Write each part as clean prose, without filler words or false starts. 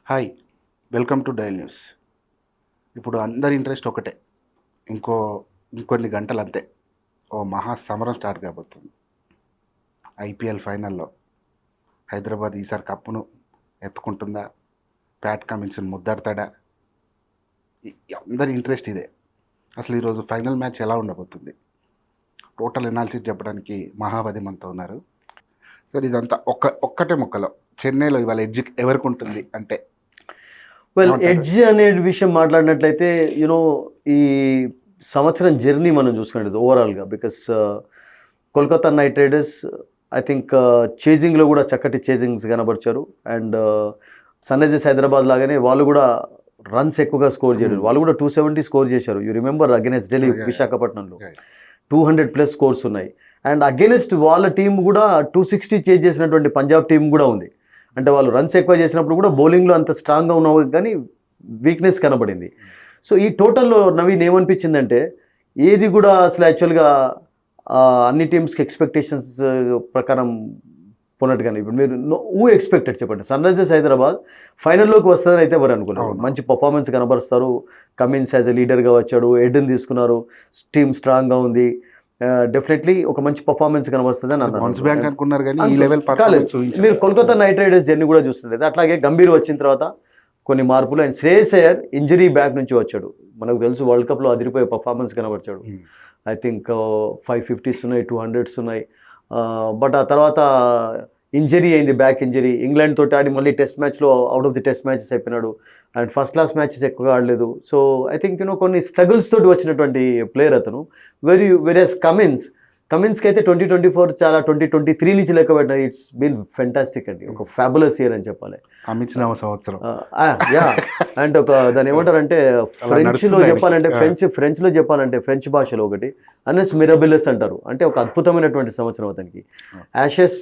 Hi, welcome to dial news. ఇప్పుడు అందరి interest ఒకటే. ఇంకొన్ని గంటలు అంతే ఓ మహా సమరం స్టార్ట్ కాబోతుంది. ఐపీఎల్ ఫైనల్లో హైదరాబాద్ ఈసారి కప్పును ఎత్తుకుంటుందా, ప్యాట్ కమిన్స్ని ముద్దడతాడా? అందరి ఇంట్రెస్ట్ ఇదే. అసలు ఈరోజు ఫైనల్ మ్యాచ్ ఎలా ఉండబోతుంది, టోటల్ ఎనాలిసిస్ చెప్పడానికి మహావధి మనతో ఉన్నారు. సార్, ఇదంతా ఒక్కటే ముక్కలో చెన్నైలో ఇవాళ ఎడ్జ్ ఎవరికి ఉంటుంది అంటే? ఎడ్జ్ అనే విషయం మాట్లాడినట్లయితే ఈ సంవత్సరం జర్నీ మనం చూసుకున్నట్టు ఓవరాల్గా, because Kolkata Knight Riders I think చేజింగ్లో కూడా చక్కటి చేజింగ్స్ కనబరిచారు. అండ్ సన్ రైజర్స్ హైదరాబాద్ లాగానే వాళ్ళు కూడా రన్స్ ఎక్కువగా స్కోర్ చేయడం, వాళ్ళు కూడా 270 స్కోర్ చేశారు. యూ రిమెంబర్ అగెనెస్ట్ ఢిల్లీ, విశాఖపట్నంలో 200+ స్కోర్స్ ఉన్నాయి. అండ్ అగెనెస్ట్ వాళ్ళ టీం కూడా 260 చేజ్ చేసినటువంటి పంజాబ్ టీం కూడా ఉంది. అంటే వాళ్ళు రన్స్ ఎక్కువ చేసినప్పుడు కూడా బౌలింగ్లో అంత స్ట్రాంగ్గా ఉన్నావు, కానీ వీక్నెస్ కనబడింది. సో ఈ టోటల్లో నవీన్ ఏమనిపించిందంటే, ఏది కూడా అసలు యాక్చువల్గా అన్ని టీమ్స్కి ఎక్స్పెక్టేషన్స్ ప్రకారం పోనట్టుగానే. ఇప్పుడు మీరు ఎక్స్పెక్టెడ్ చెప్పండి, సన్ రైజర్స్ హైదరాబాద్ ఫైనల్లోకి వస్తుందని అయితే ఎవరు అనుకున్నారు. మంచి పర్ఫార్మెన్స్ కనబరుస్తారు. కమిన్స్ యాజ్ ఎ లీడర్గా వచ్చాడు, ఎడ్ని తీసుకున్నారు, టీమ్ స్ట్రాంగ్గా ఉంది. డెఫినెట్లీ ఒక మంచి పర్ఫార్మెన్స్ కనబడుతుంది అని అన్నారు. మీరు కోల్కతా నైట్ రైడర్స్ జర్నీ కూడా చూస్తున్నది అట్లాగే. గంభీర్ వచ్చిన తర్వాత కొన్ని మార్పులు. And Shreyas Iyer injury back నుంచి వచ్చాడు. మనకు తెలుసు వరల్డ్ కప్లో అదిరిపోయే పర్ఫార్మెన్స్ కనబరిచాడు. ఐ థింక్ 550s ఉన్నాయి, 200s ఉన్నాయి. బట్ ఆ తర్వాత ఇంజరీ అయింది, బ్యాక్ ఇంజరీ. ఇంగ్లాండ్ తోటి ఆడి మళ్ళీ టెస్ట్ మ్యాచ్లో out of the test matches అయిపోయినాడు. అండ్ ఫస్ట్ క్లాస్ మ్యాచెస్ ఎక్కువగా ఆడలేదు. సో ఐ థింక్ కొన్ని స్ట్రగుల్స్ తోటి వచ్చినటువంటి ప్లేయర్ అతను. వెరియస్ కమిన్స్కి అయితే 2024 చాలా 2023 నుంచి లెక్క పెట్టిన. ఇట్స్ బీన్ ఫెంటాస్టిక్ అండి, ఒక ఫ్యాబులస్ ఇయర్ అని చెప్పాలి. సంవత్సరం అండ్ ఒక దాన్ని ఏమంటారంటే ఫ్రెంచ్లో చెప్పాలంటే ఫ్రెంచ్ భాషలో ఒకటి అనెస్ మిరబిలస్ అంటారు. అంటే ఒక అద్భుతమైనటువంటి సంవత్సరం అతనికి. Ashes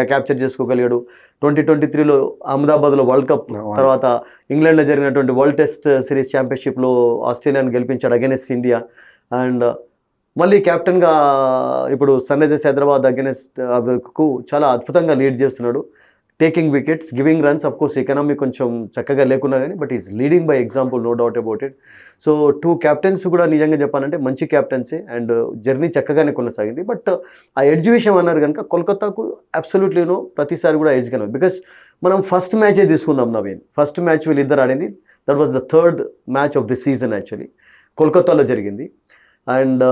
capture చేసుకోగలిగాడు. 2023లో అహ్మదాబాద్లో వరల్డ్ కప్, తర్వాత ఇంగ్లాండ్లో జరిగినటువంటి వరల్డ్ టెస్ట్ సిరీస్ ఛాంపియన్షిప్లో ఆస్ట్రేలియాని గెలిపించాడు అగెనెస్ట్ ఇండియా. అండ్ మళ్ళీ కెప్టెన్గా ఇప్పుడు సన్ రైజర్స్ హైదరాబాద్ అగెనెస్ట్ కు చాలా అద్భుతంగా లీడ్ చేస్తున్నాడు. Taking wickets, giving runs. Of course economy కొంచెం చక్కగా లేకున్నా కానీ, but is leading by example, no doubt about it. So 2 captains కూడా నిజంగా చెప్పాలంటే మంచి క్యాప్టెన్సీ. అండ్ జర్నీ చక్కగానే కొనసాగింది. బట్ ఆ ఎడ్జ్ విషయం అన్నారు కనుక కోల్కతాకు అబ్సల్యూట్లీ ప్రతిసారి కూడా ఎడ్జ్ కనుక. బికాస్ మనం ఫస్ట్ మ్యాచే తీసుకుందాం నవీన్. ఫస్ట్ మ్యాచ్ వీళ్ళిద్దరు ఆడింది, that was the 3rd match of the season actually, కోల్కతాలో జరిగింది. అండ్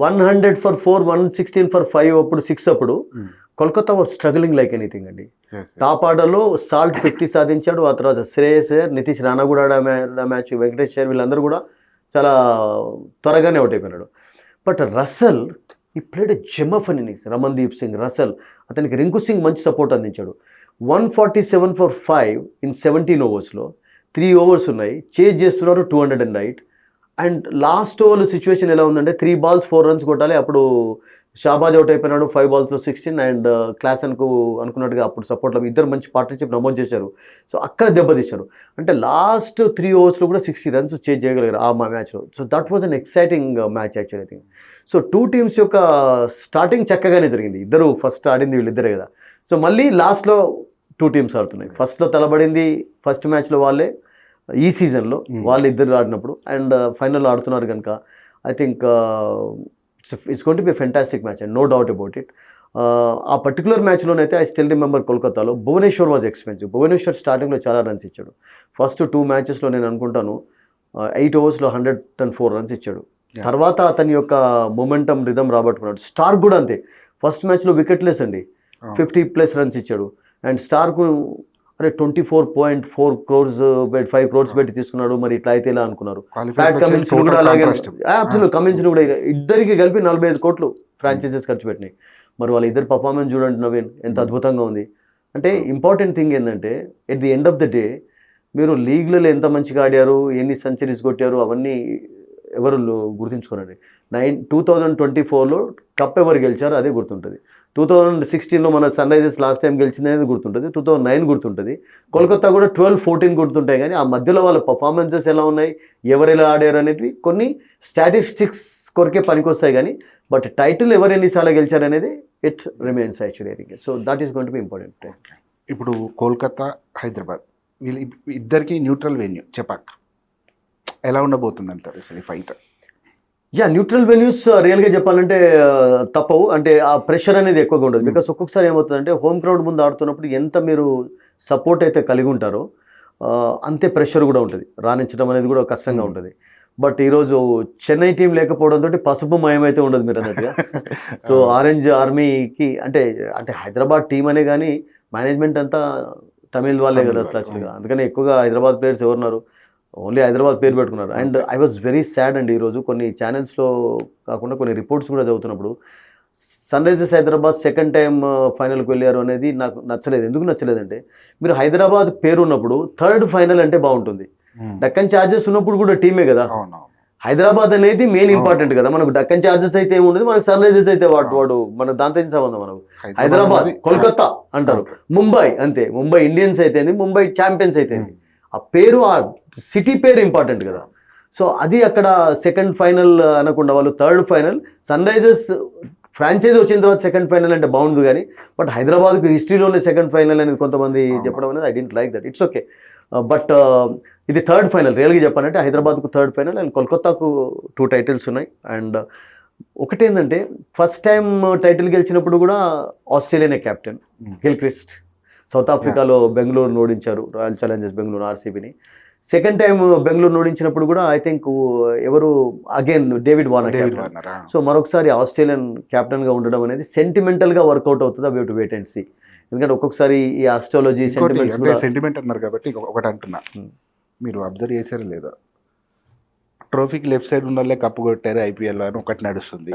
100 for 4, 116 for 5 అప్పుడు 6 అప్పుడు Kolkata was struggling like anything అండి. టాప్ ఆర్డర్లో సాల్ట్ 50 సాధించాడు. ఆ తర్వాత శ్రేయస్ అయ్యర్, నితీష్ రాణా కూడా మ్యాచ్, వెంకటేష్ అయ్యర్, వీళ్ళందరూ కూడా చాలా త్వరగానే అవుట్ అయిపోయినాడు. బట్ రసల్ ఈ played gem of an innings. Ramandeep Singh, Russell, అతనికి రింకు సింగ్ మంచి సపోర్ట్ అందించాడు. 147 for 5 in 17 ఓవర్స్లో 3 ఓవర్స్ ఉన్నాయి, చేజ్ చేస్తున్నారు 208. అండ్ లాస్ట్ ఓవర్లో సిచ్యువేషన్ ఎలా ఉందంటే 3 balls 4 runs కొట్టాలి. అప్పుడు షాబాజ్ అవుట్ అయిపోయినాడు 5 balls 16. అండ్ క్లాసన్కు అనుకున్నట్టుగా అప్పుడు సపోర్ట్లో ఇద్దరు మంచి పార్ట్నర్షిప్ నమోదు చేశారు. సో అక్కడ దెబ్బతీశారు. అంటే లాస్ట్ 3 ఓవర్స్లో కూడా 60 runs చేజ్ చేయగలిగారు ఆ మ్యాచ్లో. So that was an exciting match actual I think. So 2 teams యొక్క స్టార్టింగ్ చక్కగానే జరిగింది. ఇద్దరు ఫస్ట్ ఆడింది వీళ్ళిద్దరే కదా. సో మళ్ళీ లాస్ట్లో 2 teams ఆడుతున్నాయి. ఫస్ట్లో తలబడింది ఫస్ట్ మ్యాచ్లో వాళ్ళే, ఈ సీజన్లో వాళ్ళు ఇద్దరు ఆడినప్పుడు. అండ్ ఫైనల్లో ఆడుతున్నారు కనుక I think it's going to be fantastic match and no doubt about it. ఆ పర్టికులర్ మ్యాచ్లోనైతే ఐ స్టిల్ రిమెంబర్ కోల్కతాలో భువనేశ్వర్ వాజ్ ఎక్స్పెన్సివ్. భువనేశ్వర్ స్టార్టింగ్లో చాలా రన్స్ ఇచ్చాడు. ఫస్ట్ 2 మ్యాచెస్లో నేను అనుకుంటాను 8 ఓవర్స్లో 104 runs ఇచ్చాడు. తర్వాత అతని యొక్క మొమెంటం, రిథమ్ రాబట్టుకున్నాడు. స్టార్క్ కూడా అంతే, ఫస్ట్ మ్యాచ్లో వికెట్లెస్ అండి, 50+ runs ఇచ్చాడు. అండ్ స్టార్కు 24.4 crores 5 crores పెట్టి తీసుకున్నాడు. మరి ఇట్లా అయితే ఇలా అనుకున్నారు. ప్యాట్ కమిన్స్ కూడా అలాగే, అబ్సల్యూట్ కమిన్స్ కూడా ఇద్దరికి కలిపి 45 కోట్లు ఫ్రాంచైజెస్ ఖర్చు పెట్టినాయి. మరి వాళ్ళ ఇద్దరు పర్ఫార్మెన్స్ చూడండి నవీన్, ఎంత అద్భుతంగా ఉంది. అంటే ఇంపార్టెంట్ థింగ్ ఏంటంటే at the end of the day మీరు లీగ్లలో ఎంత మంచిగా ఆడారు, ఎన్ని సెంచరీస్ కొట్టారు, అవన్నీ ఎవరు గుర్తుంచుకోనండి. 2024లో కప్ ఎవరు గెలిచారో అదే గుర్తుంటుంది. 2016లో మన సన్ రైజర్స్ లాస్ట్ టైం గెలిచింది అనేది గుర్తుంటుంది. 2009 గుర్తుంటుంది. కోల్కతా కూడా 12-14 గుర్తుంటాయి. కానీ ఆ మధ్యలో వాళ్ళ పర్ఫార్మెన్సెస్ ఎలా ఉన్నాయి, ఎవరు ఎలా ఆడారు అనేటివి కొన్ని స్టాటిస్టిక్స్ కొరకే పనికొస్తాయి. కానీ బట్ టైటిల్ ఎవరు ఎన్నిసార్లు గెలిచారు అనేది it remains actually. So that is going to B important. ఇప్పుడు కోల్కతా, హైదరాబాద్ వీళ్ళు ఇద్దరికి న్యూట్రల్ వెన్యూ చెపాక్ ఎలా ఉండబోతుంది అంటారు అసలు ఈ ఫైట్? యా, న్యూట్రల్ వెన్యూస్ రియల్గా చెప్పాలంటే తప్పవు. అంటే ఆ ప్రెషర్ అనేది ఎక్కువగా ఉండదు. బికాస్ ఒక్కొక్కసారి ఏమవుతుందంటే హోమ్ క్రౌడ్ ముందు ఆడుతున్నప్పుడు ఎంత మీరు సపోర్ట్ అయితే కలిగి ఉంటారో అంతే ప్రెషర్ కూడా ఉంటుంది, రాణించడం అనేది కూడా కష్టంగా ఉంటుంది. బట్ ఈరోజు చెన్నై టీం లేకపోవడంతో పసుపు మయమైతే ఉండదు మీరు అన్నట్టుగా. సో ఆరెంజ్ ఆర్మీకి అంటే అంటే హైదరాబాద్ టీం అనే కానీ మేనేజ్మెంట్ అంతా తమిళ్ వాళ్ళే కదా అసలు యాక్చువల్గా. అందుకని ఎక్కువగా హైదరాబాద్ ప్లేయర్స్ ఎవరున్నారు, ఓన్లీ హైదరాబాద్ పేరు పెట్టుకున్నారు. And I was very sad అండి ఈరోజు కొన్ని ఛానల్స్లో కాకుండా కొన్ని రిపోర్ట్స్ కూడా చదువుతున్నప్పుడు Sunrisers Hyderabad second time ఫైనల్కి వెళ్ళారు అనేది నాకు నచ్చలేదు. ఎందుకు నచ్చలేదంటే మీరు హైదరాబాద్ పేరు ఉన్నప్పుడు థర్డ్ ఫైనల్ అంటే బాగుంటుంది. డక్కన్ చార్జెస్ ఉన్నప్పుడు కూడా టీమే కదా, హైదరాబాద్ అనేది మెయిన్ ఇంపార్టెంట్ కదా. మనకు డక్కన్ చార్జెస్ అయితే ఏముండదు, మనకు సన్ రైజర్స్ అయితే వాడు మనకు దాంతో ఏం సంబంధం. మనకు హైదరాబాద్, కోల్కతా అంటారు, ముంబై అంతే, ముంబై ఇండియన్స్ అయితే ముంబై ఛాంపియన్స్ అయితే ఆ పేరు, ఆ సిటీ పేరు ఇంపార్టెంట్ కదా. సో అది అక్కడ సెకండ్ ఫైనల్ అనకుండా వాళ్ళు third final, Sunrisers franchise వచ్చిన తర్వాత సెకండ్ ఫైనల్ అంటే బాగుంది కానీ బట్ హైదరాబాద్కు హిస్టరీలోనే సెకండ్ ఫైనల్ అనేది కొంతమంది చెప్పడం అనేది I don't like that. It's okay, but ఇది థర్డ్ ఫైనల్. రియల్గా చెప్పాలంటే హైదరాబాద్కు థర్డ్ ఫైనల్ అండ్ కోల్కతాకు 2 టైటిల్స్ ఉన్నాయి. అండ్ ఒకటేంటంటే ఫస్ట్ టైం టైటిల్ గెలిచినప్పుడు కూడా ఆస్ట్రేలియానే కెప్టెన్ గిల్క్రిస్ట్, సౌత్ ఆఫ్రికాలో బెంగళూరును ఓడించారు, రాయల్ ఛాలెంజర్స్ బెంగళూరు ఆర్సీబీని. సెకండ్ టైం బెంగళూరు ఓడించినప్పుడు కూడా ఐ థింక్ ఎవరు అగైన్ డేవిడ్ వార్నర్. సో మరొకసారి ఆస్ట్రేలియన్ కెప్టెన్గా ఉండడం అనేది సెంటిమెంటల్గా వర్కౌట్ అవుతుంది. అవి టు వెయిట్ అండ్ సీ. ఎందుకంటే ఒక్కొక్కసారి ఈ ఆస్ట్రాలజీ సెంటిమెంట్ అన్నారు కాబట్టి ఒకటి అంటున్నా, మీరు అబ్జర్వ్ చేశారో లేదో, ట్రోఫీకి లెఫ్ట్ సైడ్ ఉన్న వాళ్ళే కప్పు కొట్టారు ఐపీఎల్ అని ఒకటి నడుస్తుంది,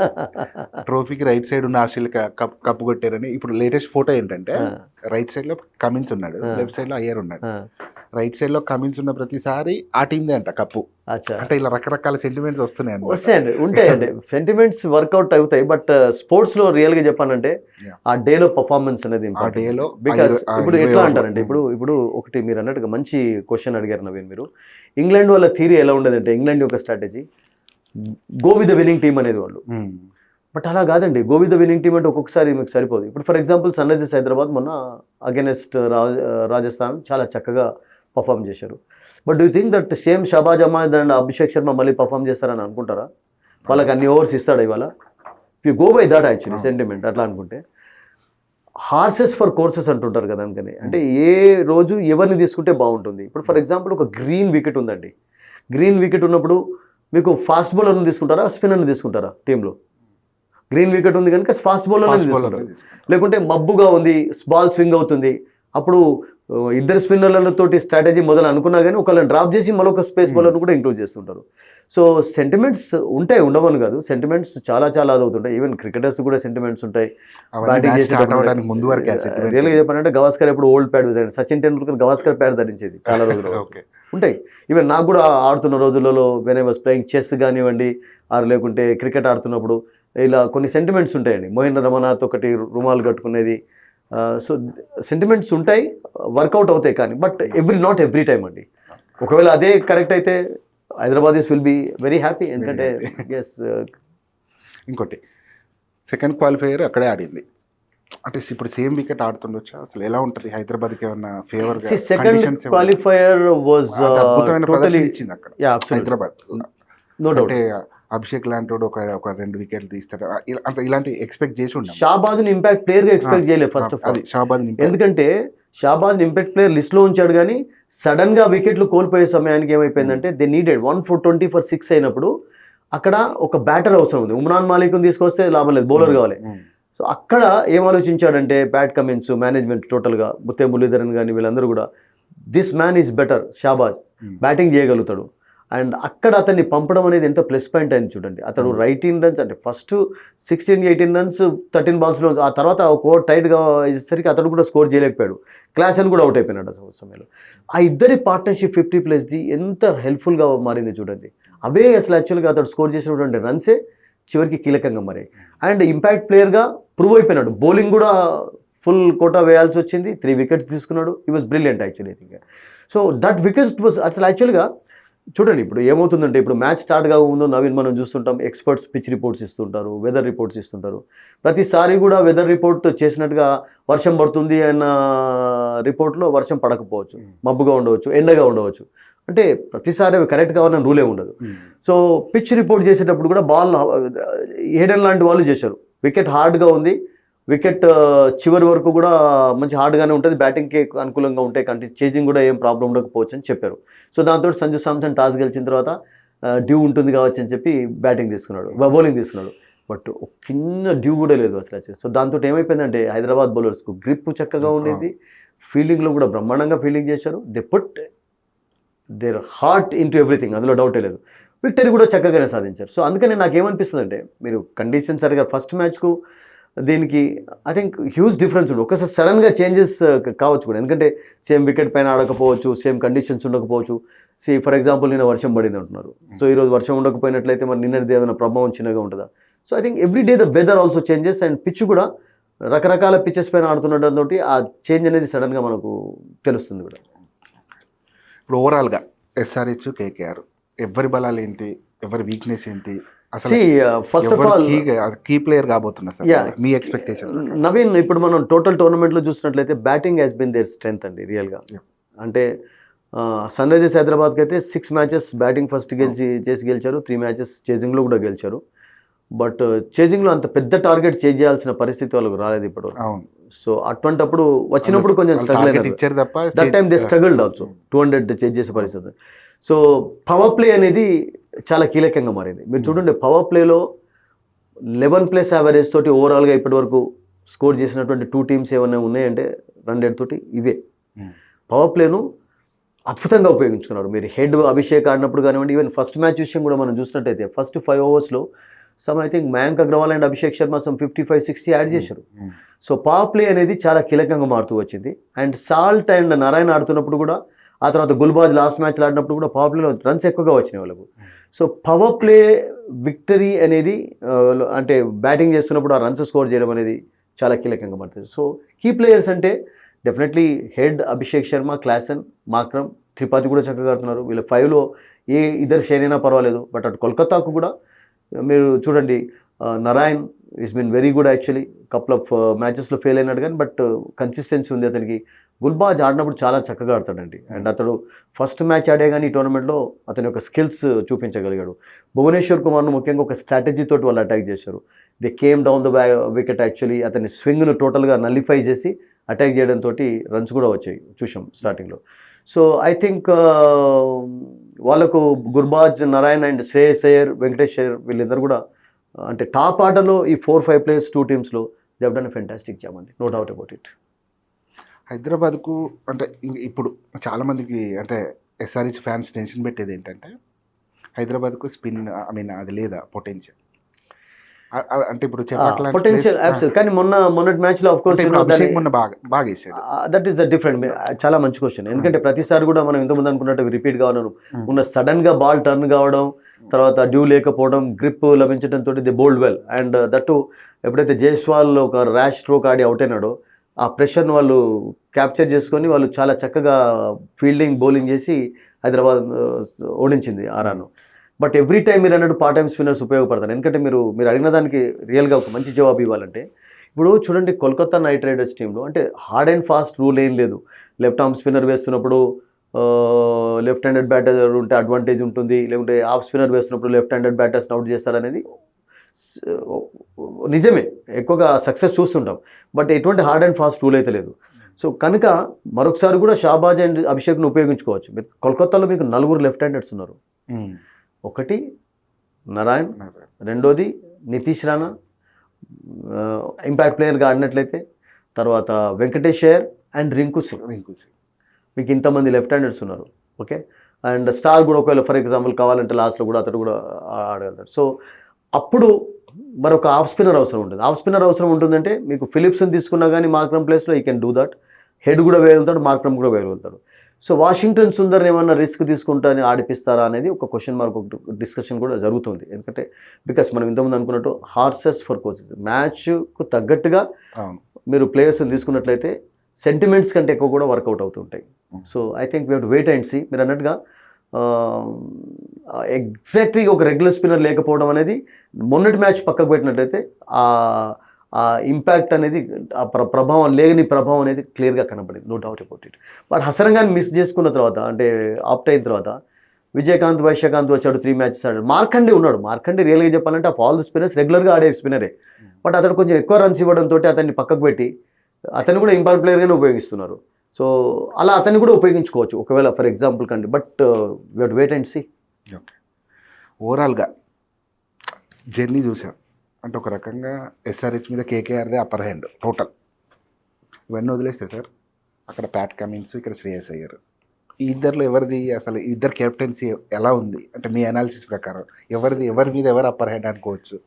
ట్రోఫీకి రైట్ సైడ్ ఉన్న ఆస్ట్రేలియా కప్పు కొట్టారని. ఇప్పుడు లేటెస్ట్ ఫోటో ఏంటంటే రైట్ సైడ్ లో కమిన్స్ ఉన్నాడు, లెఫ్ట్ సైడ్ లో అయ్యర్ ఉన్నాడు. రైట్ సైడ్ లో కమిన్స్ ఉన్న ప్రతిసారి ఆ టీందే అంట కప్పు. అంటే ఇలా రకరకాల సెంటిమెంట్స్ వస్తాయండి, ఉంటాయండి, సెంటిమెంట్స్ వర్కౌట్ అవుతాయి. బట్ స్పోర్ట్స్ లో రియల్ గా చెప్పానంటే ఆ డేలో పర్ఫార్మెన్స్ అనేది డేలో. బికాస్ ఇప్పుడు ఎట్లా అంటారంటే ఇప్పుడు ఒకటి మీరు అన్నట్టుగా మంచి క్వశ్చన్ అడిగారు నవీన్ మీరు. ఇంగ్లాండ్ వాళ్ళ థియరీ ఎలా ఉండేదంటే ఇంగ్లాండ్ యొక్క strategy go with the winning team అనేది వాళ్ళు. బట్ అలా కాదండి, go with the winning team అంటే ఒక్కొక్కసారి మీకు సరిపోదు. ఇప్పుడు for example Sunrisers Hyderabad మొన్న అగెనెస్ట్ రాజస్థాన్ చాలా చక్కగా పర్ఫామ్ చేశారు. But do think that same Shahbaz Ahmed and Abhishek Sharma మళ్ళీ పర్ఫామ్ చేస్తారని అనుకుంటారా? వాళ్ళకి అన్ని ఓవర్స్ ఇస్తాడు ఇవాళ. You go by that actually sentiment. అట్లా అనుకుంటే హార్సెస్ ఫర్ కోర్సెస్ అంటుంటారు కదా, అందుకని అంటే ఏ రోజు ఎవరిని తీసుకుంటే బాగుంటుంది. ఇప్పుడు ఫర్ ఎగ్జాంపుల్ ఒక గ్రీన్ వికెట్ ఉందండి, గ్రీన్ వికెట్ ఉన్నప్పుడు మీకు ఫాస్ట్ బౌలర్ని తీసుకుంటారా, స్పిన్నర్ని తీసుకుంటారా? టీంలో గ్రీన్ వికెట్ ఉంది కనుక ఫాస్ట్ బౌలర్ని తీసుకుంటారు. లేకుంటే మబ్బుగా ఉంది, బాల్ స్వింగ్ అవుతుంది, అప్పుడు ఇద్దరు స్పిన్నర్లతోటి స్ట్రాటజీ మొదలు అనుకున్నా కానీ ఒకళ్ళని డ్రాప్ చేసి మరొక స్పేస్ బౌలర్ను కూడా ఇంక్లూడ్ చేస్తుంటారు. సో సెంటిమెంట్స్ ఉంటాయి, ఉండవని కాదు, సెంటిమెంట్స్ చాలా చాలా అవుతుంటాయి. ఈవెన్ క్రికెటర్స్ కూడా సెంటిమెంట్స్ ఉంటాయి. బ్యాటింగ్ చేసేటప్పుడు ముందు వరకు రియల్గా చెప్పాలంటే గవాస్కర్ ఎప్పుడు ఓల్డ్ ప్యాడ్ వేసాడు, సచిన్ టెండూల్కర్ గవాస్కర్ ప్యాడ్ ధరించేది చాలా రోజులు ఉంటాయి. ఈవెన్ నాకు కూడా ఆడుతున్న రోజులలో when I was playing chess కానివ్వండి, ఆరు లేకుంటే క్రికెట్ ఆడుతున్నప్పుడు ఇలా కొన్ని సెంటిమెంట్స్ ఉంటాయండి. మోహింద్ర రమనాథ్ ఒకటి రుమాలు కట్టుకునేది. సో సెంటిమెంట్స్ ఉంటాయి, వర్కౌట్ అవుతాయి కానీ బట్ నాట్ ఎవ్రీ టైం అండి. ఒకవేళ అదే కరెక్ట్ అయితే Hyderabadis will be very happy. ఎందుకంటే ఎస్. ఇంకోటి సెకండ్ క్వాలిఫైయర్ అక్కడే ఆడింది అంటే ఇప్పుడు సేమ్ వికెట్ ఆడుతుండొచ్చు, అసలు ఎలా ఉంటుంది హైదరాబాద్కి ఏమన్నా ఫేవర్? సెకండ్ క్వాలిఫైయర్ వాజ్ అద్భుతమైన ప్రదర్శన ఇచ్చింది అక్కడ హైదరాబాద్. No doubt. అభిషేక్ లాంటి ఒక 2 వికెట్లు తీస్తాడు, ఇలాంటి ఎక్స్పెక్ట్ చేసి ఉంటాం. షాబాజ్ ఇంపాక్ట్ ప్లేయర్ గా ఎక్స్పెక్ట్ చేయలేదు ఫస్ట్ ఆఫ్ ఆల్ షాబాజ్, ఎందుకంటే షాబాజ్ ఇంపాక్ట్ ప్లేయర్ లిస్ట్ లో ఉంచాడు కానీ సడన్ గా వికెట్లు కోల్పోయే సమయానికి ఏమైపోయిందంటే దే నీడెడ్ 120 for 6 అయినప్పుడు అక్కడ ఒక బ్యాటర్ అవసరం ఉంది. ఉమ్రాన్ మాలిక్ తీసుకొస్తే లాభం లేదు, బౌలర్ కావాలి. సో అక్కడ ఏం ఆలోచించాడంటే బ్యాట్ కమిన్స్ మేనేజ్మెంట్ టోటల్గా ముత్తే మురళీధరన్ కానీ వీళ్ళందరూ కూడా this man is better, Shahbaz batting చేయగలుగుతాడు. అండ్ అక్కడ అతన్ని పంపడం అనేది ఎంత ప్లస్ పాయింట్ అయింది చూడండి. అతడు 18 runs అంటే ఫస్ట్ 16-18 runs 13 balls ఆ తర్వాత ఒక ఓవర్ టైట్గా అయ్యేసరికి అతడు కూడా స్కోర్ చేయలేకపోయాడు. క్లాస్ అని కూడా అవుట్ అయిపోయినాడు అసలు సమయంలో. ఆ ఇద్దరి పార్ట్నర్షిప్ 50+ ఎంత హెల్ప్ఫుల్గా మారింది చూడండి. అవే అసలు యాక్చువల్గా అతడు స్కోర్ చేసినటువంటి రన్సే చివరికి కీలకంగా మారాయి. అండ్ ఇంపాక్ట్ ప్లేయర్గా ప్రూవ్ అయిపోయినాడు. బౌలింగ్ కూడా ఫుల్ కోటా వేయాల్సి వచ్చింది, 3 wickets తీసుకున్నాడు. He was brilliant actually. I think so that wickets was అసలు యాక్చువల్గా చూడండి ఇప్పుడు ఏమవుతుందంటే ఇప్పుడు మ్యాచ్ స్టార్ట్ కాకముందు నవీన్ మనం చూస్తుంటాం, ఎక్స్పర్ట్స్ పిచ్ రిపోర్ట్స్ ఇస్తుంటారు, వెదర్ రిపోర్ట్స్ ఇస్తుంటారు. ప్రతిసారి కూడా వెదర్ రిపోర్ట్ చేసినట్టుగా వర్షం పడుతుంది అన్న రిపోర్ట్లో వర్షం పడకపోవచ్చు, మబ్బుగా ఉండవచ్చు, ఎండగా ఉండవచ్చు. అంటే ప్రతిసారి అవి కరెక్ట్ కావాలని రూలే ఉండదు. సో పిచ్ రిపోర్ట్ చేసేటప్పుడు కూడా బాల్ హేడెన్ లాంటి వాళ్ళు చేశారు. వికెట్ హార్డ్గా ఉంది, వికెట్ చివరి వరకు కూడా మంచి హార్డ్గానే ఉంటుంది, బ్యాటింగ్కి అనుకూలంగా ఉంటాయి, కంటే చేజింగ్ కూడా ఏం ప్రాబ్లం ఉండకపోవచ్చు అని చెప్పారు. సో దాంతో సంజు సామ్సన్ టాస్ గెలిచిన తర్వాత డ్యూ ఉంటుంది కావచ్చు అని చెప్పి బ్యాటింగ్ తీసుకున్నాడు, బౌలింగ్ తీసుకున్నాడు. బట్ చిన్న డ్యూ కూడా లేదు అసలు. సో దాంతో ఏమైపోయిందంటే హైదరాబాద్ బౌలర్స్కు గ్రిప్ చక్కగా ఉండేది, ఫీల్డింగ్లో కూడా బ్రహ్మాండంగా ఫీల్డింగ్ చేశారు. They put their heart into everything, అందులో డౌటే లేదు. విక్టరీ కూడా చక్కగానే సాధించారు. సో అందుకని నాకు ఏమనిపిస్తుంది అంటే మీరు కండిషన్ సరిగా ఫస్ట్ మ్యాచ్కు దీనికి ఐ థింక్ హ్యూజ్ డిఫరెన్స్ ఉంటుంది. ఒకసారి సడన్గా చేంజెస్ కావచ్చు కూడా, ఎందుకంటే సేమ్ వికెట్ పైన ఆడకపోవచ్చు, సేమ్ కండిషన్స్ ఉండకపోవచ్చు. ఫర్ ఎగ్జాంపుల్ నిన్న వర్షం పడింది అంటున్నారు. సో ఈరోజు వర్షం ఉండకపోయినట్లయితే మరి నిన్నటిది ఏదైనా ప్రభావం చిన్నగా ఉంటుందా? So I think every day the weather also changes, and pitch కూడా రకరకాల పిచ్చెస్ పైన ఆడుతుండటంతో ఆ చేంజ్ అనేది సడన్గా మనకు తెలుస్తుంది కూడా. ఇప్పుడు ఓవరాల్గా ఎస్ఆర్హెచ్, కేకేఆర్ ఎవరి బలాలు ఏంటి, ఎవరి వీక్నెస్ ఏంటి, అసలు first of all key player కాబోతున్నా సార్, మీ ఎక్స్పెక్టేషన్? నవీన్, ఇప్పుడు మనం టోటల్ టోర్నమెంట్లో చూసినట్లయితే batting has been their strength అండి రియల్గా. అంటే సన్ రైజర్స్ హైదరాబాద్కి అయితే 6 మ్యాచెస్ బ్యాటింగ్ ఫస్ట్ గెలిచారు, 3 మ్యాచెస్ చేజింగ్లో కూడా గెలిచారు. బట్ చేజింగ్లో అంత పెద్ద టార్గెట్ చేజ్ చేయాల్సిన పరిస్థితి వాళ్ళకు రాలేదు ఇప్పుడు. సో అటువంటిప్పుడు వచ్చినప్పుడు కొంచెం స్ట్రగుల్ అయినారు. That time they struggled also 200 chase చేసే పరిస్థితి. సో పవర్ ప్లే అనేది చాలా కీలకంగా మారింది. మీరు చూడండి, పవర్ ప్లేలో 11+ యావరేజ్ తోటి ఓవరాల్గా ఇప్పటి వరకు స్కోర్ చేసినటువంటి 2 టీమ్స్ ఏమైనా ఉన్నాయంటే రన్ రేట్ తోటి ఇవే. పవర్ ప్లేను అద్భుతంగా ఉపయోగించుకున్నారు. మీరు హెడ్ అభిషేక్ ఆడినప్పుడు కానివ్వండి, ఈవెన్ ఫస్ట్ మ్యాచ్ విషయం కూడా మనం చూసినట్టయితే ఫస్ట్ 5 ఓవర్స్లో I think Mayank Agarwal and Abhishek Sharma 55-60 add చేశారు. సో పవర్ ప్లే అనేది చాలా కీలకంగా మారుతూ వచ్చింది. అండ్ సాల్ట్ అండ్ నారాయణ ఆడుతున్నప్పుడు కూడా, ఆ తర్వాత గుల్బాజ్ లాస్ట్ మ్యాచ్లో ఆడినప్పుడు కూడా పవర్ ప్లేలో రన్స్ ఎక్కువగా వచ్చినాయి వాళ్ళకు. సో పవర్ ప్లే విక్టరీ అనేది అంటే బ్యాటింగ్ చేస్తున్నప్పుడు ఆ రన్స్ స్కోర్ చేయడం అనేది చాలా కీలకంగా మారుతుంది. సో కీ ప్లేయర్స్ అంటే definitely head Abhishek Sharma, Klaasen, Markram, Tripathi కూడా చక్కగా ఆడుతున్నారు. వీళ్ళ 5లో ఏ ఇద్దరు షేర్ అయినా పర్వాలేదు. బట్ అటు కోల్కతాకు కూడా మీరు చూడండి, Narine is been very good actually. Couple of మ్యాచెస్లో ఫెయిల్ అయినాడు కానీ బట్ కన్సిస్టెన్సీ ఉంది అతనికి. గుల్బాజ్ ఆడినప్పుడు చాలా చక్కగా ఆడతాడండి. అండ్ అతడు ఫస్ట్ మ్యాచ్ ఆడే కానీ ఈ టోర్నమెంట్లో అతని యొక్క స్కిల్స్ చూపించగలిగాడు. భువనేశ్వర్ కుమార్ను ముఖ్యంగా ఒక స్ట్రాటజీ తోటి వాళ్ళు అటాక్ చేశారు. They came down the wicket actually. అతని స్వింగ్ను టోటల్గా నల్లిఫై చేసి అటాక్ చేయడంతో రన్స్ కూడా వచ్చాయి చూసాం స్టార్టింగ్లో. సో ఐ థింక్ వాళ్ళకు గుర్బాజ్, నారాయణ్ అండ్ శ్రేయస్ అయ్యర్, వెంకటేష్ అయ్యర్ వీళ్ళందరూ కూడా అంటే టాప్ ఆర్డర్లో ఈ 4-5 ప్లేయర్స్ 2 టీమ్స్లో they have done a fantastic job అండి, నో డౌట్ అబౌట్ ఇట్. హైదరాబాద్కు అంటే ఇప్పుడు చాలామందికి అంటే ఎస్ఆర్హెచ్ ఫ్యాన్స్ టెన్షన్ పెట్టేది ఏంటంటే హైదరాబాద్కు స్పిన్ అది లేదా పొటెన్షియల్. అంటే ఇప్పుడు పొటెన్షియల్ అబ్సల్యూట్. కానీ మొన్నటి మ్యాచ్లో ఆఫ్ కోర్స్ బాగా వేసాడు. That is the different. చాలా మంచి క్వశ్చన్. ఎందుకంటే ప్రతిసారి కూడా మనం ఇంతకుముందు అనుకున్నట్టు రిపీట్ కావడం, ఉన్న సడన్గా బాల్ టర్న్ కావడం, తర్వాత డ్యూ లేకపోవడం, గ్రిప్ లభించడంతో they bowled well. And that ఎప్పుడైతే జైస్వాల్ ఒక ర్యాష్ స్ట్రోక్ ఆడి అవుట్ అయినాడో ఆ ప్రెషర్ను వాళ్ళు క్యాప్చర్ చేసుకొని వాళ్ళు చాలా చక్కగా ఫీల్డింగ్, బౌలింగ్ చేసి హైదరాబాద్ ఓడించింది ఆరాను. బట్ ఎవ్రీ టైం మీరు అన్నట్టు పార్ట్ టైం స్పిన్నర్స్ ఉపయోగపడతారు. ఎందుకంటే మీరు అడిగిన దానికి రియల్గా ఒక మంచి జవాబు ఇవ్వాలంటే ఇప్పుడు చూడండి, కోల్కతా నైట్ రైడర్స్ టీంలో అంటే హార్డ్ అండ్ ఫాస్ట్ రూల్ ఏం లేదు. లెఫ్ట్ ఆర్మ్ స్పిన్నర్ వేస్తున్నప్పుడు లెఫ్ట్ హ్యాండెడ్ బ్యాటర్ ఉంటే అడ్వాంటేజ్ ఉంటుంది, లేకుంటే ఆఫ్ స్పిన్నర్ వేస్తున్నప్పుడు లెఫ్ట్ హ్యాండెడ్ బ్యాటర్స్ని అవుట్ చేస్తారనేది నిజమే, ఎక్కువగా సక్సెస్ చూస్తుంటాం. బట్ ఎటువంటి హార్డ్ అండ్ ఫాస్ట్ రూల్ అయితే లేదు. సో కనుక మరొకసారి కూడా షాబాజ్ అండ్ అభిషేక్ను ఉపయోగించుకోవచ్చు. కోల్కతాలో మీకు 4 లెఫ్ట్ హ్యాండెడ్స్ ఉన్నారు. ఒకటి నారాయణ్, రెండోది నితీష్ రాణా ఇంపాక్ట్ ప్లేయర్గా ఆడినట్లయితే, తర్వాత వెంకటేష్ అయ్యర్ అండ్ రింకు సింగ్. మీకు ఇంతమంది లెఫ్ట్ హ్యాండర్స్ ఉన్నారు. ఓకే, అండ్ స్టార్ కూడా ఒకవేళ ఫర్ ఎగ్జాంపుల్ కావాలంటే లాస్ట్లో కూడా అతడు కూడా ఆడగలుగుతాడు. సో అప్పుడు మరొక ఆఫ్ స్పిన్నర్ అవసరం ఉంటుంది. ఆఫ్ స్పిన్నర్ అవసరం ఉంటుందంటే మీకు ఫిలిప్స్ని తీసుకున్నా కానీ మార్క్రమ్ ప్లేస్లో you can do that. Head కూడా వేయగలుగుతాడు, మార్క్రమ్ కూడా వేయగలుగుతాడు. సో వాషింగ్టన్ సుందర్ని ఏమన్నా రిస్క్ తీసుకుంటారని ఆడిపిస్తారా అనేది ఒక క్వశ్చన్ మార్క్, ఒక డిస్కషన్ కూడా జరుగుతుంది. ఎందుకంటే బికాస్ మనం ఇంతకుముందు అనుకున్నట్టు హార్సెస్ ఫర్ కోచెస్, మ్యాచ్కు తగ్గట్టుగా మీరు ప్లేయర్స్ని తీసుకున్నట్లయితే సెంటిమెంట్స్ కంటే ఎక్కువ కూడా వర్కౌట్ అవుతుంటాయి. So I think we have to wait and see. మీరు అన్నట్టుగా ఎగ్జాక్ట్లీ ఒక రెగ్యులర్ స్పిన్నర్ లేకపోవడం అనేది మొన్నటి మ్యాచ్ పక్కకు పెట్టినట్టయితే ఆ ఇంపాక్ట్ అనేది ఆ ప్రభావం లేని ప్రభావం అనేది క్లియర్గా కనబడింది, no doubt about it. But హసరంగాన్ని మిస్ చేసుకున్న తర్వాత అంటే ఆప్ట్ అయిన తర్వాత విజయకాంత్ వైశ్యకాంత్ వచ్చాడు, 3 మ్యాచెస్ ఆడాడు. మార్కండే ఉన్నాడు. మార్కండే రియల్గా చెప్పాలంటే ఆ ఆల్ ది స్పిన్నర్స్ రెగ్యులర్గా ఆడే స్పిన్నరే. బట్ అతను కొంచెం ఎక్కువ రన్స్ ఇవ్వడంతో అతన్ని పక్కకు పెట్టి అతన్ని కూడా ఇంపార్టెంట్ ప్లేయర్గానే ఉపయోగిస్తున్నారు. సో అలా అతన్ని కూడా ఉపయోగించుకోవచ్చు ఒకవేళ ఫర్ ఎగ్జాంపుల్ కంటే. But we have to wait and see. Okay, ఓవరాల్గా జర్నీ చూసాం అంటే ఒక రకంగా ఎస్ఆర్హెచ్ మీద కేకేఆర్దే అప్పర్ హ్యాండ్ టోటల్. ఇవన్నీ వదిలేస్తే సార్ అక్కడ ప్యాట్ కమిన్స్, ఇక్కడ శ్రేయస్ అయ్యారు. ఈ ఇద్దరిలో ఎవరిది అసలు ఇద్దరు కెప్టెన్సీ ఎలా ఉంది అంటే మీ అనాలిసిస్ ప్రకారం ఎవరి మీద ఎవరు అప్పర్ హ్యాండ్ అనుకోవచ్చు?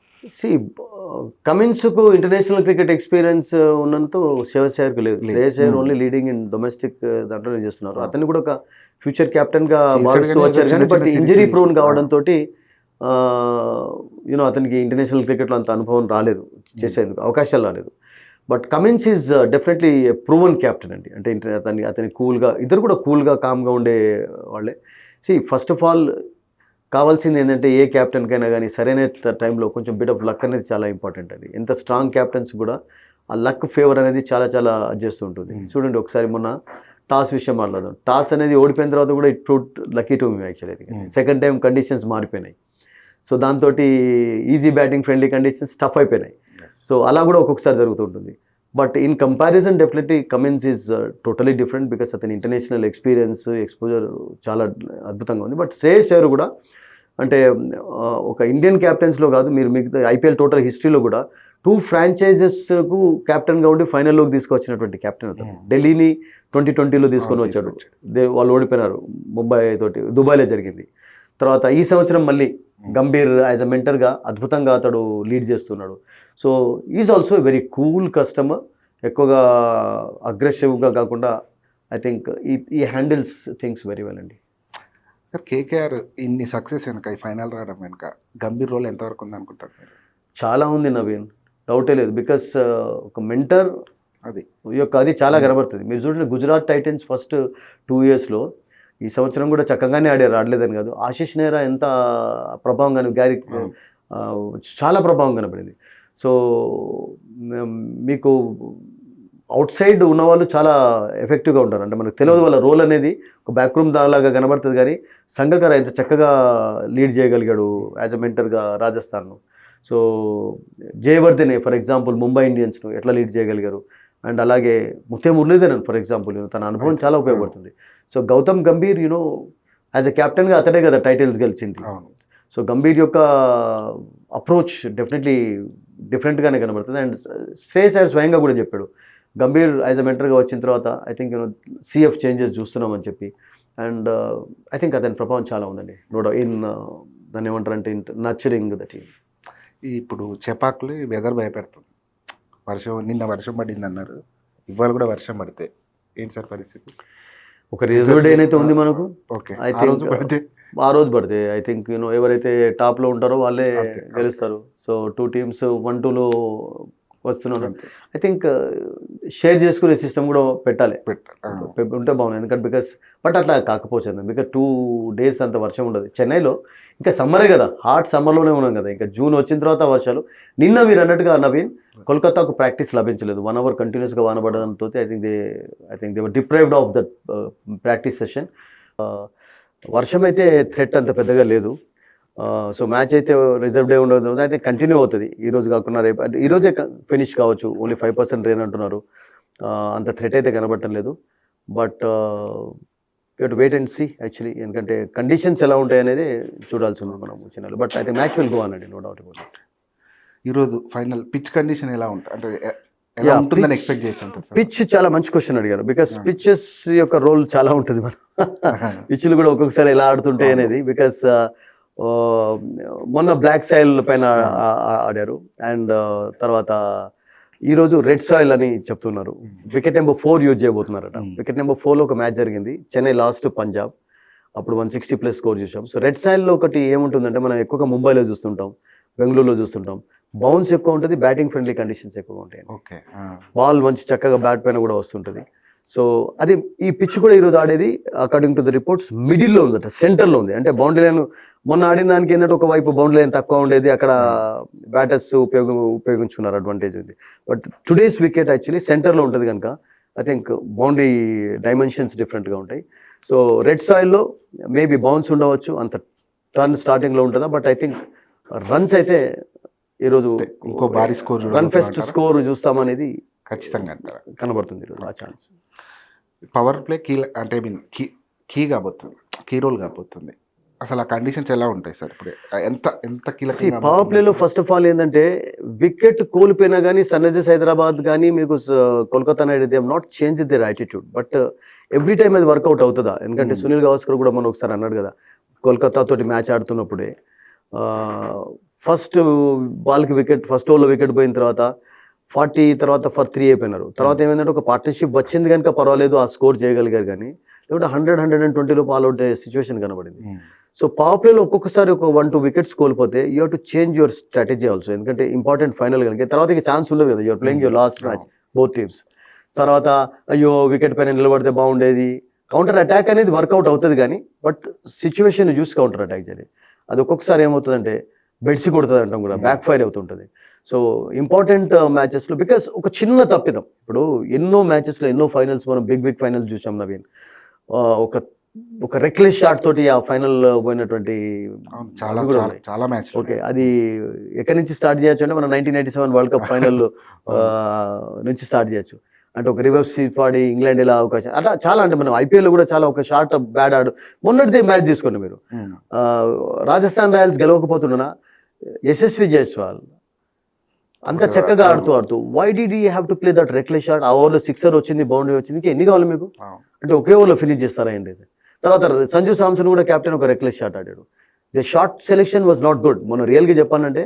కమిన్స్కు ఇంటర్నేషనల్ క్రికెట్ ఎక్స్పీరియన్స్ ఉన్నంత శ్రేయస్ అయ్యర్కు లేదు. Shreyas Iyer only leading in domestic దాంట్లోనే చేస్తున్నారు. అతన్ని కూడా ఒక ఫ్యూచర్ కెప్టెన్గా భావిస్తూ వచ్చారు కానీ బట్ ఇంజరీ ప్రోన్ కావడంతో అతనికి ఇంటర్నేషనల్ క్రికెట్లో అంత అనుభవం రాలేదు, చేసేందుకు అవకాశాలు రాలేదు. But Cummins is definitely proven captain అండి. అంటే అతని కూల్గా, ఇద్దరు కూడా కూల్గా కామ్గా ఉండే వాళ్ళే. ఫస్ట్ ఆఫ్ ఆల్ కావాల్సింది ఏంటంటే ఏ క్యాప్టెన్కైనా కానీ సరైన టైంలో కొంచెం బిట్ ఆఫ్ లక్ అనేది చాలా ఇంపార్టెంట్ అండి. ఎంత స్ట్రాంగ్ క్యాప్టెన్స్ కూడా ఆ లక్ ఫేవర్ అనేది చాలా చాలా చేస్తూ ఉంటుంది. చూడండి ఒకసారి మొన్న టాస్ విషయం మాట్లాడదాం. టాస్ అనేది ఓడిపోయిన తర్వాత కూడా it proved lucky to me actually. Second time conditions మారిపోయినాయి. సో దాంతో easy batting friendly conditions tough అయిపోయినాయి. సో అలా కూడా ఒక్కొక్కసారి జరుగుతుంటుంది. But in comparison definitely Cummins is totally different because అతని ఇంటర్నేషనల్ ఎక్స్పీరియన్స్ ఎక్స్పోజర్ చాలా అద్భుతంగా ఉంది. బట్ శ్రేయస్ అయ్యర్ కూడా అంటే ఒక ఇండియన్ క్యాప్టెన్స్లో కాదు, మీరు మిగతా ఐపీఎల్ టోటల్ హిస్టరీలో కూడా 2 ఫ్రాంచైజెస్కు క్యాప్టెన్గా ఉండి ఫైనల్లోకి తీసుకొచ్చినటువంటి క్యాప్టెన్ అతను. ఢిల్లీని 2020లో తీసుకొని వచ్చాడు, వాళ్ళు ఓడిపోయినారు ముంబై తోటి, దుబాయ్లో జరిగింది. తర్వాత ఈ సంవత్సరం మళ్ళీ గంభీర్ యాజ్ అ మెంటర్గా అద్భుతంగా అతడు లీడ్ చేస్తున్నాడు. So is also very cool customer, ఎక్కువగా అగ్రెసివ్గా కాకుండా ఐ థింక్ ఈ హ్యాండిల్స్ థింగ్స్ వెరీ వెల్ అండి. సార్ కేకేఆర్ ఇన్ని సక్సెస్ వెనుక, ఈ ఫైనల్ రావడం వెనుక గంభీర్ రోల్ ఎంతవరకు ఉంది అనుకుంటారు మీరు? చాలా ఉంది నవీన్, డౌటే లేదు. బికాస్ ఒక మెంటర్ అది చాలా కనబడుతుంది. మీరు చూడండి గుజరాత్ టైటన్స్ ఫస్ట్ 2 yearsలో, ఈ సంవత్సరం కూడా చక్కగానే ఆడారు, ఆడలేదని కాదు. ఆశీష్ నెహ్రా ఎంత ప్రభావం గ్యారీ చాలా ప్రభావం కనబడింది. సో మీకు అవుట్ సైడ్ ఉన్నవాళ్ళు చాలా ఎఫెక్టివ్గా ఉంటారు. అంటే మనకు తెలియదు వాళ్ళ రోల్ అనేది ఒక బ్యాక్రూమ్ దాలాగా కనబడుతుంది. కానీ సంగకార ఎంత చక్కగా లీడ్ చేయగలిగాడు యాజ్ అ మెంటర్గా రాజస్థాన్ను. So Jayawardene for example Mumbai ఇండియన్స్ను ఎట్లా లీడ్ చేయగలిగారు. అండ్ అలాగే ముత్తే మురళీధరన్ ఫర్ ఎగ్జాంపుల్ తన అనుభవం చాలా ఉపయోగపడుతుంది. So Gautam Gambhir as a క్యాప్టెన్గా అతడే కదా టైటిల్స్ గెలిచింది. సో గంభీర్ యొక్క అప్రోచ్ డెఫినెట్లీ డిఫరెంట్గానే కనబడుతుంది. అండ్ శ్రేయస్ అయ్యర్ స్వయంగా కూడా చెప్పాడు గంభీర్ యాజ్ అ మెంటర్గా వచ్చిన తర్వాత ఐ థింక్ సిఎఫ్ చేంజెస్ చూస్తున్నామని చెప్పి. అండ్ ఐ థింక్ అతని ప్రభావం చాలా ఉందండి. దాన్ని ఏమంటారంటే నర్చరింగ్ ద టీమ్. ఇప్పుడు చెపాకులు వెదర్ భయపెడుతుంది. నిన్న వర్షం పడింది అన్నారు, ఇవాళ కూడా వర్షం పడితే ఏంటి సార్ పరిస్థితి? ఒక రిజర్వ్ డే అయితే ఉంది మనకు. ఓకే, ఐ థింక్ ఆ రోజు పడితే ఐ థింక్ ఎవరైతే టాప్లో ఉంటారో వాళ్ళే గెలుస్తారు. సో 2 teams 1-2లో వస్తున్నాను. ఐ థింక్ షేర్ చేసుకునే సిస్టమ్ కూడా పెట్టాలి, ఉంటే బాగుంది. ఎందుకంటే బట్ అట్లా కాకపోవచ్చు బికాజ్ 2 days అంత వర్షం ఉండదు చెన్నైలో. ఇంకా సమ్మరే కదా, హాట్ సమ్మర్లోనే ఉన్నాం కదా, ఇంకా జూన్ వచ్చిన తర్వాత వర్షాలు. నిన్న మీరు అన్నట్టుగా నవీన్ కోల్కతాకు ప్రాక్టీస్ లభించలేదు. 1 hour కంటిన్యూస్గా వానబడడంతో I think they were deprived of that practice session. వర్షం అయితే థ్రెట్ అంత పెద్దగా లేదు. సో మ్యాచ్ అయితే రిజర్వ్ డే ఉండదు, అయితే కంటిన్యూ అవుతుంది. ఈరోజు కాకుండా రేపు, అంటే ఈరోజే ఫినిష్ కావచ్చు. ఓన్లీ 5% రెయిన్ అంటున్నారు. అంత థ్రెట్ అయితే కనబడటం లేదు. But you to wait and see actually, ఎందుకంటే కండిషన్స్ ఎలా ఉంటాయి అనేది చూడాల్సి ఉంది మనం చిన్నలు. బట్ అయితే మ్యాచ్ విల్ గో అనండి, నో డౌట్ అబౌట్ ఇట్. ఈరోజు ఫైనల్ పిచ్ కండిషన్ ఎలా ఉంటుంది అంటే ఎలా ఉంటుందని ఎక్స్పెక్ట్ చేయొచ్చు? పిచ్ చాలా మంచి క్వశ్చన్ అడిగారు. బికాస్ పిచ్చెస్ యొక్క రోల్ చాలా ఉంటుంది మన పిచ్లు కూడా ఒక్కొక్కసారి ఎలా ఆడుతుంటాయి అనేది. బికాస్ మొన్న బ్లాక్ సాయిల్ పైన ఆడారు. అండ్ తర్వాత ఈరోజు రెడ్ సాయిల్ అని చెప్తున్నారు. వికెట్ నెంబర్ 4 యూజ్ చేయబోతున్నారట. వికెట్ నెంబర్ 4లో ఒక మ్యాచ్ జరిగింది, చెన్నై లాస్ట్ పంజాబ్, అప్పుడు 160+ స్కోర్ చూసాం. సో రెడ్ సాయిల్లో ఒకటి ఏముంటుందంటే మనం ఎక్కువగా ముంబైలో చూస్తుంటాం, బెంగళూరులో చూస్తుంటాం, బౌన్స్ ఎక్కువ ఉంటుంది, బ్యాటింగ్ ఫ్రెండ్లీ కండిషన్స్ ఎక్కువగా ఉంటాయి. ఓకే, బాల్ మంచి చక్కగా బ్యాట్ పైన కూడా వస్తుంటుంది. సో అది ఈ పిచ్ కూడా ఈరోజు ఆడేది అకార్డింగ్ టు ద రిపోర్ట్స్ మిడిల్లో ఉందట, సెంటర్లో ఉంది. అంటే బౌండరీ లైన్ మొన్న ఆడిన దానికి ఏంటంటే ఒకవైపు బౌండరీ లైన్ తక్కువ ఉండేది, అక్కడ బ్యాటర్స్ ఉపయోగించుకున్నారు, అడ్వాంటేజ్ ఉంది. బట్ టుడేస్ వికెట్ యాక్చువల్లీ సెంటర్లో ఉంటుంది కనుక ఐ థింక్ బౌండరీ డైమెన్షన్స్ డిఫరెంట్గా ఉంటాయి. సో రెడ్ సాయిల్లో మేబీ బౌన్స్ ఉండవచ్చు, అంత టర్న్ స్టార్టింగ్లో ఉంటుందా, బట్ ఐ థింక్ రన్స్ అయితే ఈరోజు ఇంకో భారీ స్కోర్ రన్ ఫెస్ట్ స్కోర్ చూస్తామనేది ఖచ్చితంగా అంటారా? కనబడుతుంది ఈరోజు ఆ ఛాన్స్. పవర్ ప్లే కీ అంటే ఐ మీన్ కీ కాబోతుంది, కీ రోల్ కాబోతుంది. అసలు ఆ కండిషన్స్ ఎలా ఉంటాయి సార్ ఇప్పుడు? ఎంత ఎంత కీలకంగా పవర్ ప్లేలో ఫస్ట్ ఆఫ్ ఆల్ ఏంటంటే వికెట్ కోల్పోయినా కానీ సన్ రైజర్స్ హైదరాబాద్ కానీ మీకు Kolkata night they have not change their attitude, but every time అది వర్కౌట్ అవుతుందా? ఎందుకంటే సునీల్ గవాస్కర్ కూడా మనం ఒకసారి అన్నాడు కదా, కోల్కతా తోటి మ్యాచ్ ఆడుతున్నప్పుడే ఫస్ట్ బాల్కి వికెట్, ఫస్ట్ ఓవర్లో వికెట్ పోయిన తర్వాత 40 తర్వాత ఫర్ 3 అయిపోయినారు. తర్వాత ఏమైందంటే ఒక పార్ట్నర్షిప్ వచ్చింది కనుక పర్వాలేదు, ఆ స్కోర్ చేయగలిగారు. కానీ లేకపోతే 100-120 ఆల్ అవుట్ సిచ్యువేషన్ కనబడింది. సో పవర్ ప్లేలో ఒక్కొక్కసారి ఒక 1-2 వికెట్స్ కోల్పోతే you have to change your strategy also, ఎందుకంటే ఇంపార్టెంట్ ఫైనల్ కనుక తర్వాత ఇక ఛాన్స్ ఉండదు కదా. You're playing your last match both teams. తర్వాత అయ్యో వికెట్ పైన నిలబడితే బాగుండేది, కౌంటర్ అటాక్ అనేది వర్కౌట్ అవుతుంది కానీ బట్ సిచ్యువేషన్ చూసి కౌంటర్ అటాక్ చేయాలి. అది ఒక్కొక్కసారి ఏమవుతుందంటే బెడ్సి కొడుతుంది అంటాం కూడా, బ్యాక్ ఫైర్ అవుతుంటుంది. సో ఇంపార్టెంట్ మ్యాచెస్లో బికాస్ ఒక చిన్న తప్పిదం, ఇప్పుడు ఎన్నో మ్యాచెస్లో ఎన్నో ఫైనల్స్ మనం బిగ్ ఫైనల్స్ చూసాం నవీన్, ఒక రెక్లెస్ షాట్ తోటి ఆ ఫైనల్ పోయినటువంటి చాలా మ్యాచ్. ఓకే, అది ఎక్కడి నుంచి స్టార్ట్ చేయొచ్చు అంటే మనం 1997 వరల్డ్ కప్ ఫైనల్ నుంచి స్టార్ట్ చేయొచ్చు. అంటే ఒక రివర్స్ స్వీప్ ఆడి ఇంగ్లాండ్ ఇలా అవకాశం అట్లా చాలా, అంటే మనం ఐపీఎల్ కూడా చాలా ఒక షార్ట్ బ్యాడ్ ఆడు. మొన్నటిదే మ్యాచ్ తీసుకోండి మీరు, రాజస్థాన్ రాయల్స్ గెలవకపోతున్నా యశస్వి జైస్వాల్ అంత చక్కగా ఆడుతూ why did you have to play that reckless shot? ఆ ఓవర్లో సిక్సర్ వచ్చింది, బౌండరీ వచ్చింది, ఇంకా ఎన్ని కావాలి మీకు? అంటే ఒకే ఓవర్లో ఫినిష్ చేస్తారా ఏంటి? తర్వాత సంజు సామ్సన్ కూడా కెప్టెన్ ఒక రెక్లెస్ షాట్ ఆడాడు. The shot selection was not good. మనం రియల్గా చెప్పాలంటే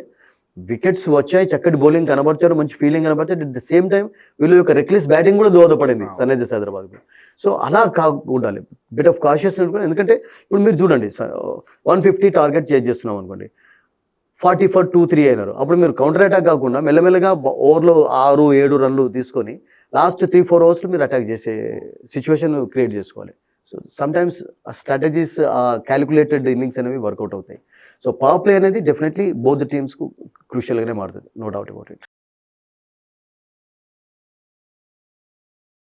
వికెట్స్ వచ్చాయి, చక్కటి బౌలింగ్ కనబర్చారు, మంచి ఫీలింగ్ కనబర్చారు. అట్ ది సేమ్ టైం వీళ్ళు యొక్క రెక్లెస్ బ్యాటింగ్ కూడా దోహదపడింది సన్ రైజర్స్ హైదరాబాద్కు. సో అలా ఉండాలి, బిట్ ఆఫ్ కాషియస్. ఎందుకంటే ఇప్పుడు మీరు చూడండి 150 టార్గెట్ చేజ్ చేస్తున్నాం అనుకోండి, 40 for 2-3 అయినారు. అప్పుడు మీరు కౌంటర్ అటాక్ కాకుండా మెల్లమెల్లగా ఓవర్లో 6-7 రన్లు తీసుకొని లాస్ట్ 3-4 అవర్స్లో మీరు అటాక్ చేసే సిచ్యువేషన్ క్రియేట్ చేసుకోవాలి. సో సమ్టైమ్స్ ఆ స్ట్రాటజీస్, ఆ క్యాలిక్యులేటెడ్ ఇన్నింగ్స్ అనేవి వర్కౌట్ అవుతాయి. సో పవర్ ప్లే అనేది డెఫినెట్లీ బోత్ టీమ్స్కు క్రూషియల్గానే మారుతుంది, నో డౌట్ అబౌట్ ఇట్.